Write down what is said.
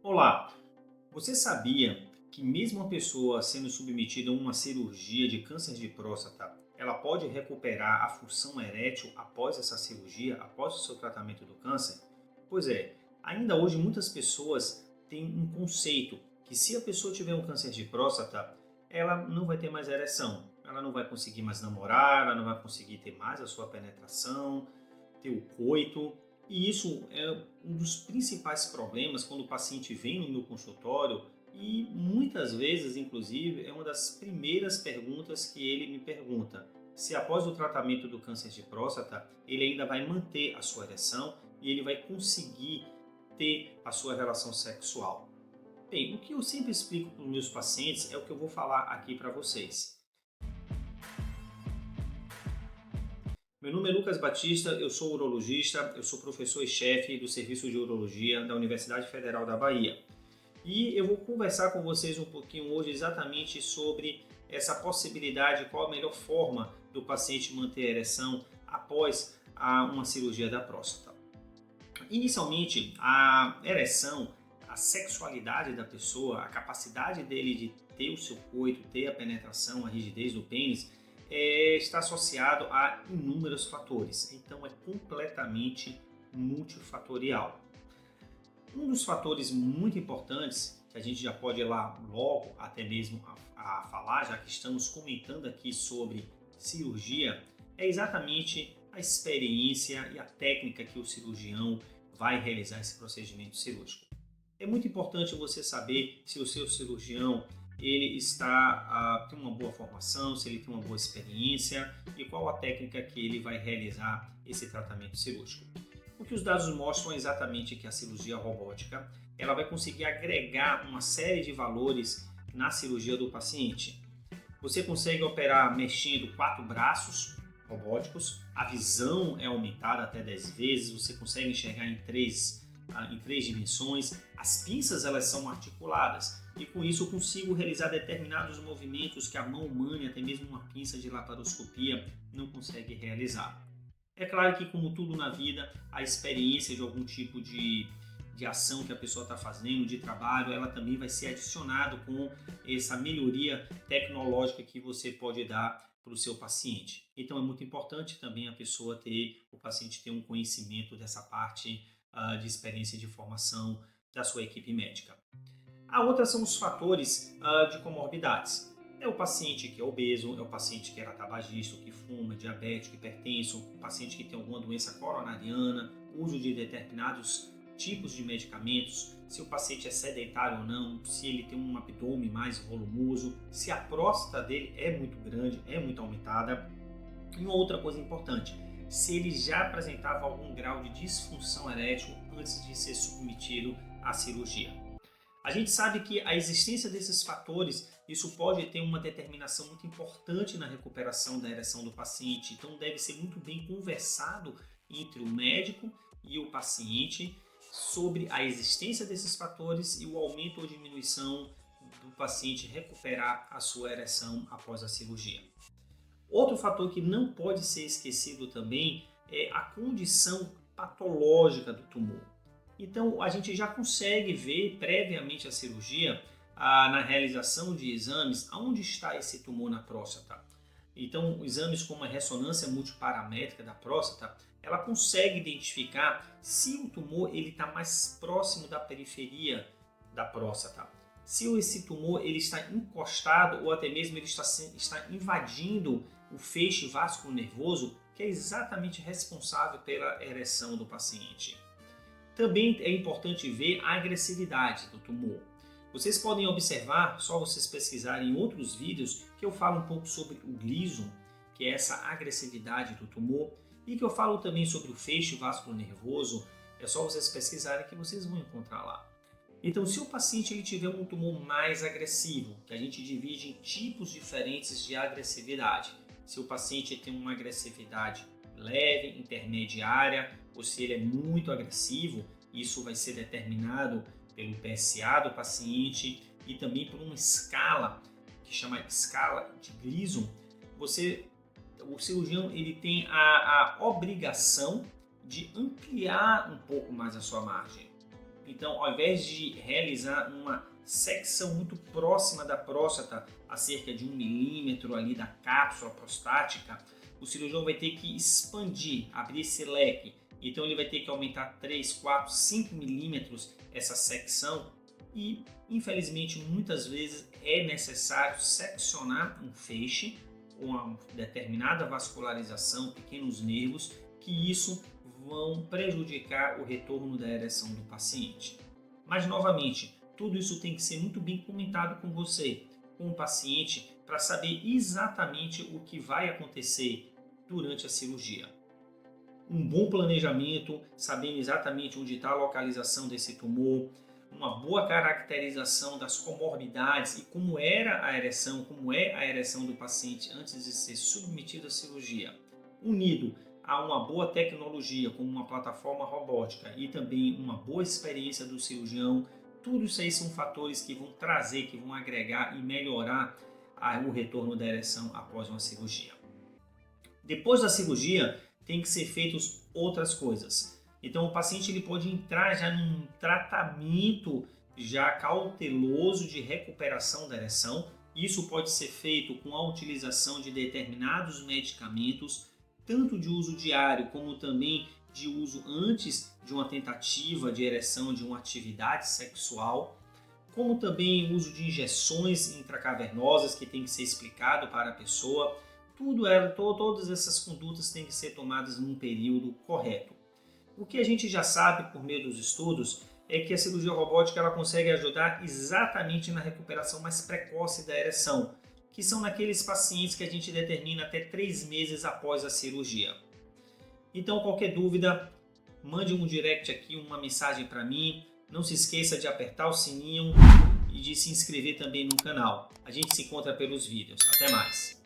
Olá, você sabia que mesmo uma pessoa sendo submetida a uma cirurgia de câncer de próstata, ela pode recuperar a função erétil após essa cirurgia, após o seu tratamento do câncer? Pois é, ainda hoje muitas pessoas têm um conceito que se a pessoa tiver um câncer de próstata, ela não vai ter mais ereção, ela não vai conseguir mais namorar, ela não vai conseguir ter mais a sua penetração, ter o coito. E isso é um dos principais problemas quando o paciente vem no meu consultório e muitas vezes, inclusive, é uma das primeiras perguntas que ele me pergunta. Se após o tratamento do câncer de próstata, ele ainda vai manter a sua ereção e ele vai conseguir ter a sua relação sexual. Bem, o que eu sempre explico para os meus pacientes é o que eu vou falar aqui para vocês. Meu nome é Lucas Batista, eu sou urologista, eu sou professor e chefe do Serviço de Urologia da Universidade Federal da Bahia. E eu vou conversar com vocês um pouquinho hoje exatamente sobre essa possibilidade, qual a melhor forma do paciente manter a ereção após uma cirurgia da próstata. Inicialmente, a ereção, a sexualidade da pessoa, a capacidade dele de ter o seu coito, ter a penetração, a rigidez do pênis, está associado a inúmeros fatores. Então, é completamente multifatorial. Um dos fatores muito importantes, que a gente já pode ir lá logo até mesmo a falar, já que estamos comentando aqui sobre cirurgia, é exatamente a experiência e a técnica que o cirurgião vai realizar esse procedimento cirúrgico. É muito importante você saber se o seu cirurgião ele tem uma boa formação, se ele tem uma boa experiência e qual a técnica que ele vai realizar esse tratamento cirúrgico. O que os dados mostram é exatamente que a cirurgia robótica ela vai conseguir agregar uma série de valores na cirurgia do paciente. Você consegue operar mexendo 4 braços robóticos, a visão é aumentada até 10 vezes, você consegue enxergar em três dimensões, as pinças elas são articuladas e com isso eu consigo realizar determinados movimentos que a mão humana e até mesmo uma pinça de laparoscopia não consegue realizar. É claro que, como tudo na vida, a experiência de algum tipo de ação que a pessoa está fazendo, de trabalho, ela também vai ser adicionado com essa melhoria tecnológica que você pode dar para o seu paciente. Então é muito importante também o paciente ter um conhecimento dessa parte de experiência de formação da sua equipe médica. A outra são os fatores de comorbidades. É o paciente que é obeso, é o paciente que era tabagista, que fuma, diabético, hipertenso, o paciente que tem alguma doença coronariana, uso de determinados tipos de medicamentos, se o paciente é sedentário ou não, se ele tem um abdômen mais volumoso, se a próstata dele é muito grande, é muito aumentada. E uma outra coisa importante, se ele já apresentava algum grau de disfunção erétil antes de ser submetido à cirurgia. A gente sabe que a existência desses fatores, isso pode ter uma determinação muito importante na recuperação da ereção do paciente, então deve ser muito bem conversado entre o médico e o paciente sobre a existência desses fatores e o aumento ou diminuição do paciente recuperar a sua ereção após a cirurgia. Outro fator que não pode ser esquecido também é a condição patológica do tumor. Então, a gente já consegue ver previamente a cirurgia, na realização de exames, aonde está esse tumor na próstata. Então, exames como a ressonância multiparamétrica da próstata, ela consegue identificar se o tumor está mais próximo da periferia da próstata. Se esse tumor ele está encostado ou até mesmo ele está invadindo o feixe vasculo-nervoso, que é exatamente responsável pela ereção do paciente. Também é importante ver a agressividade do tumor. Vocês podem observar, só vocês pesquisarem em outros vídeos, que eu falo um pouco sobre o Gleason, que é essa agressividade do tumor, e que eu falo também sobre o feixe vasculo-nervoso, é só vocês pesquisarem que vocês vão encontrar lá. Então, se o paciente ele tiver um tumor mais agressivo, que a gente divide em tipos diferentes de agressividade, se o paciente tem uma agressividade leve, intermediária, ou se ele é muito agressivo, isso vai ser determinado pelo PSA do paciente e também por uma escala que chama escala de Gleason. O cirurgião ele tem a obrigação de ampliar um pouco mais a sua margem. Então, ao invés de realizar uma secção muito próxima da próstata, a cerca de 1 milímetro ali da cápsula prostática, o cirurgião vai ter que expandir, abrir esse leque. Então ele vai ter que aumentar 3, 4, 5 milímetros essa secção e, infelizmente, muitas vezes é necessário seccionar um feixe com uma determinada vascularização, pequenos nervos, que isso vão prejudicar o retorno da ereção do paciente. Mas, novamente, tudo isso tem que ser muito bem comentado com você, com o paciente, para saber exatamente o que vai acontecer durante a cirurgia. Um bom planejamento, sabendo exatamente onde está a localização desse tumor, uma boa caracterização das comorbidades e como era a ereção, como é a ereção do paciente antes de ser submetido à cirurgia, unido a uma boa tecnologia como uma plataforma robótica e também uma boa experiência do cirurgião, tudo isso aí são fatores que vão trazer, que vão agregar e melhorar o retorno da ereção após uma cirurgia. Depois da cirurgia, tem que ser feitas outras coisas. Então, o paciente ele pode entrar já num tratamento já cauteloso de recuperação da ereção. Isso pode ser feito com a utilização de determinados medicamentos, tanto de uso diário como também de uso antes de uma tentativa de ereção de uma atividade sexual, como também o uso de injeções intracavernosas que tem que ser explicado para a pessoa. Todas essas condutas têm que ser tomadas num período correto. O que a gente já sabe por meio dos estudos é que a cirurgia robótica ela consegue ajudar exatamente na recuperação mais precoce da ereção, que são naqueles pacientes que a gente determina até 3 meses após a cirurgia. Então, qualquer dúvida, mande um direct aqui, uma mensagem para mim. Não se esqueça de apertar o sininho e de se inscrever também no canal. A gente se encontra pelos vídeos. Até mais!